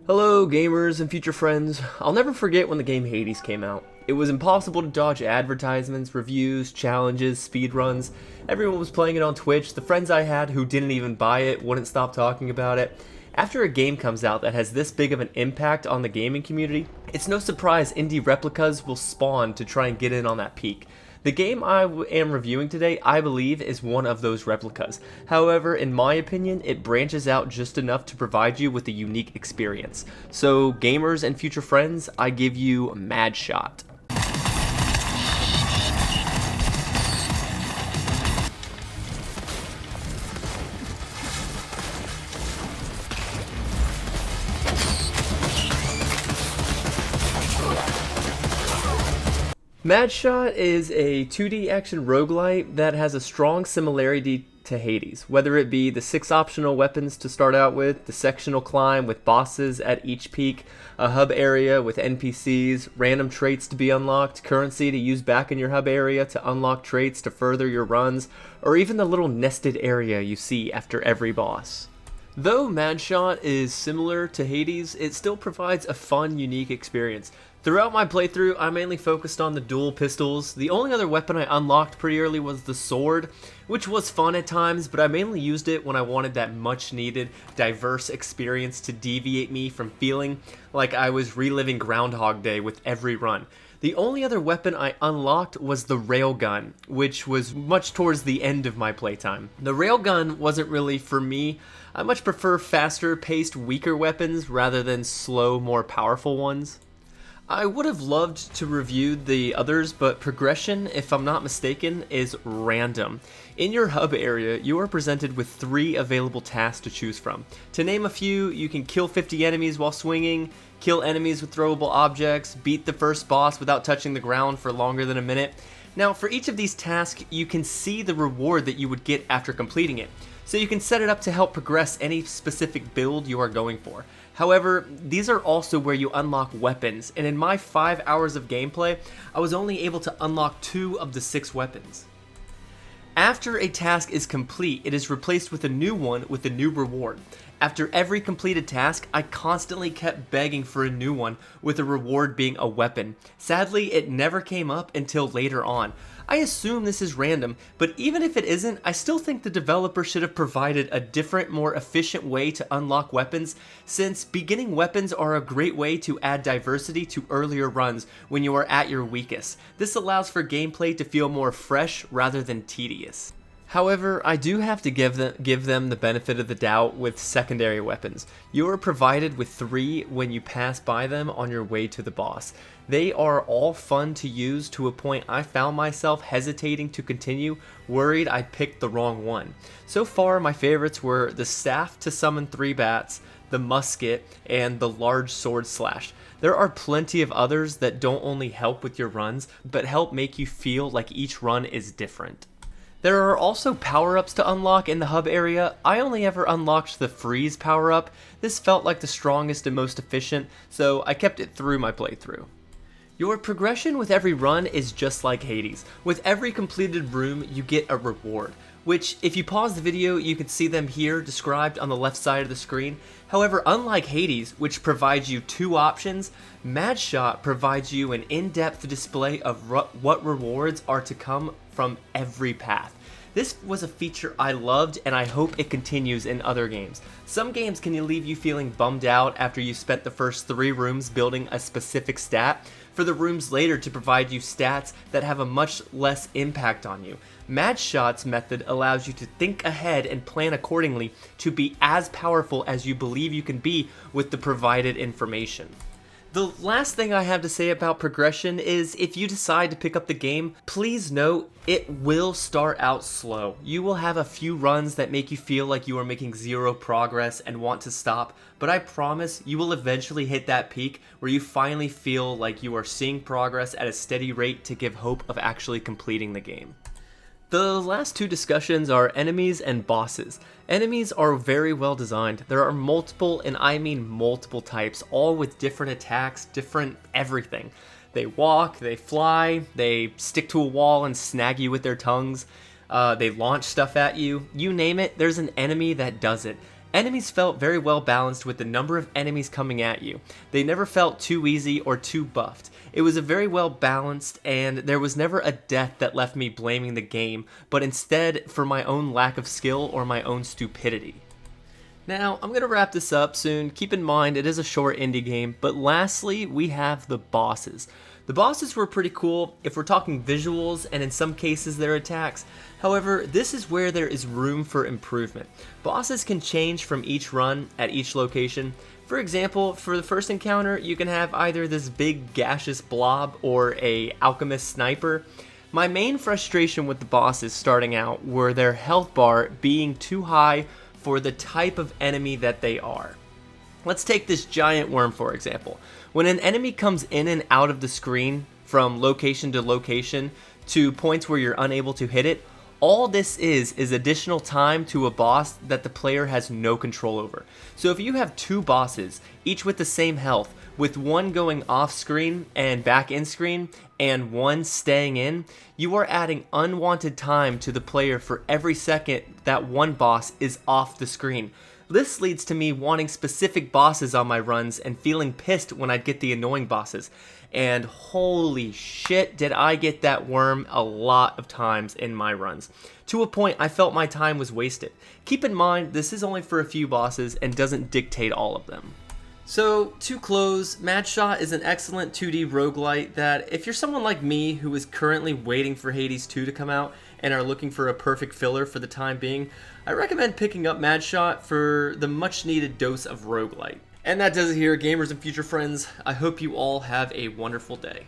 Hello gamers and future friends. I'll never forget when the game Hades came out. It was impossible to dodge advertisements, reviews, challenges, speedruns. Everyone was playing it on Twitch. The friends I had who didn't even buy it wouldn't stop talking about it. After a game comes out that has this big of an impact on the gaming community, it's no surprise indie replicas will spawn to try and get in on that peak. The game I am reviewing today, I believe, is one of those replicas. However, in my opinion, it branches out just enough to provide you with a unique experience. So, gamers and future friends, I give you Madshot. Madshot is a 2D action roguelite that has a strong similarity to Hades, whether it be the 6 optional weapons to start out with, the sectional climb with bosses at each peak, a hub area with NPCs, random traits to be unlocked, currency to use back in your hub area to unlock traits to further your runs, or even the little nested area you see after every boss. Though Madshot is similar to Hades, it still provides a fun, unique experience. Throughout my playthrough, I mainly focused on the dual pistols. The only other weapon I unlocked pretty early was the sword, which was fun at times, but I mainly used it when I wanted that much needed, diverse experience to deviate me from feeling like I was reliving Groundhog Day with every run. The only other weapon I unlocked was the railgun, which was much towards the end of my playtime. The railgun wasn't really for me. I much prefer faster paced, weaker weapons rather than slow, more powerful ones. I would have loved to review the others, but progression, if I'm not mistaken, is random. In your hub area, you are presented with 3 available tasks to choose from. To name a few, you can kill 50 enemies while swinging, kill enemies with throwable objects, beat the first boss without touching the ground for longer than a minute. Now, for each of these tasks, you can see the reward that you would get after completing it, so you can set it up to help progress any specific build you are going for. However, these are also where you unlock weapons, and in my 5 hours of gameplay, I was only able to unlock 2 of the 6 weapons. After a task is complete, it is replaced with a new one with a new reward. After every completed task, I constantly kept begging for a new one, with the reward being a weapon. Sadly, it never came up until later on. I assume this is random, but even if it isn't, I still think the developer should have provided a different, more efficient way to unlock weapons, since beginning weapons are a great way to add diversity to earlier runs when you are at your weakest. This allows for gameplay to feel more fresh rather than tedious. However, I do have to give them the benefit of the doubt with secondary weapons. You are provided with 3 when you pass by them on your way to the boss. They are all fun to use to a point I found myself hesitating to continue, worried I picked the wrong one. So far, my favorites were the staff to summon 3 bats, the musket, and the large sword slash. There are plenty of others that don't only help with your runs, but help make you feel like each run is different. There are also power-ups to unlock in the hub area. I only ever unlocked the freeze power-up. This felt like the strongest and most efficient, so I kept it through my playthrough. Your progression with every run is just like Hades. With every completed room, you get a reward, which, if you pause the video, you can see them here described on the left side of the screen. However, unlike Hades, which provides you 2 options, Madshot provides you an in-depth display of what rewards are to come from every path. This was a feature I loved, and I hope it continues in other games. Some games can leave you feeling bummed out after you spent the first 3 rooms building a specific stat, for the rooms later to provide you stats that have a much less impact on you. Madshot's method allows you to think ahead and plan accordingly to be as powerful as you believe you can be with the provided information. The last thing I have to say about progression is if you decide to pick up the game, please note it will start out slow. You will have a few runs that make you feel like you are making 0 progress and want to stop, but I promise you will eventually hit that peak where you finally feel like you are seeing progress at a steady rate to give hope of actually completing the game. The last 2 discussions are enemies and bosses. Enemies are very well designed. There are multiple, and I mean multiple types, all with different attacks, different everything. They walk, they fly, they stick to a wall and snag you with their tongues. They launch stuff at you. You name it, there's an enemy that does it. Enemies felt very well balanced with the number of enemies coming at you. They never felt too easy or too buffed. It was a very well balanced, and there was never a death that left me blaming the game, but instead for my own lack of skill or my own stupidity. Now, I'm going to wrap this up soon. Keep in mind, it is a short indie game, but lastly, we have the bosses. The bosses were pretty cool if we're talking visuals and in some cases their attacks. However, this is where there is room for improvement. Bosses can change from each run at each location. For example, for the first encounter, you can have either this big gaseous blob or a alchemist sniper. My main frustration with the bosses starting out were their health bar being too high for the type of enemy that they are. Let's take this giant worm for example. When an enemy comes in and out of the screen from location to location to points where you're unable to hit it, all this is additional time to a boss that the player has no control over. So if you have two bosses, each with the same health, with one going off screen and back in screen, and one staying in, you are adding unwanted time to the player for every second that one boss is off the screen. This leads to me wanting specific bosses on my runs and feeling pissed when I'd get the annoying bosses. And holy shit, did I get that worm a lot of times in my runs. To a point I felt my time was wasted. Keep in mind, this is only for a few bosses and doesn't dictate all of them. So, to close, Madshot is an excellent 2D roguelite that, if you're someone like me who is currently waiting for Hades 2 to come out and are looking for a perfect filler for the time being, I recommend picking up Madshot for the much needed dose of roguelite. And that does it here, gamers and future friends. I hope you all have a wonderful day.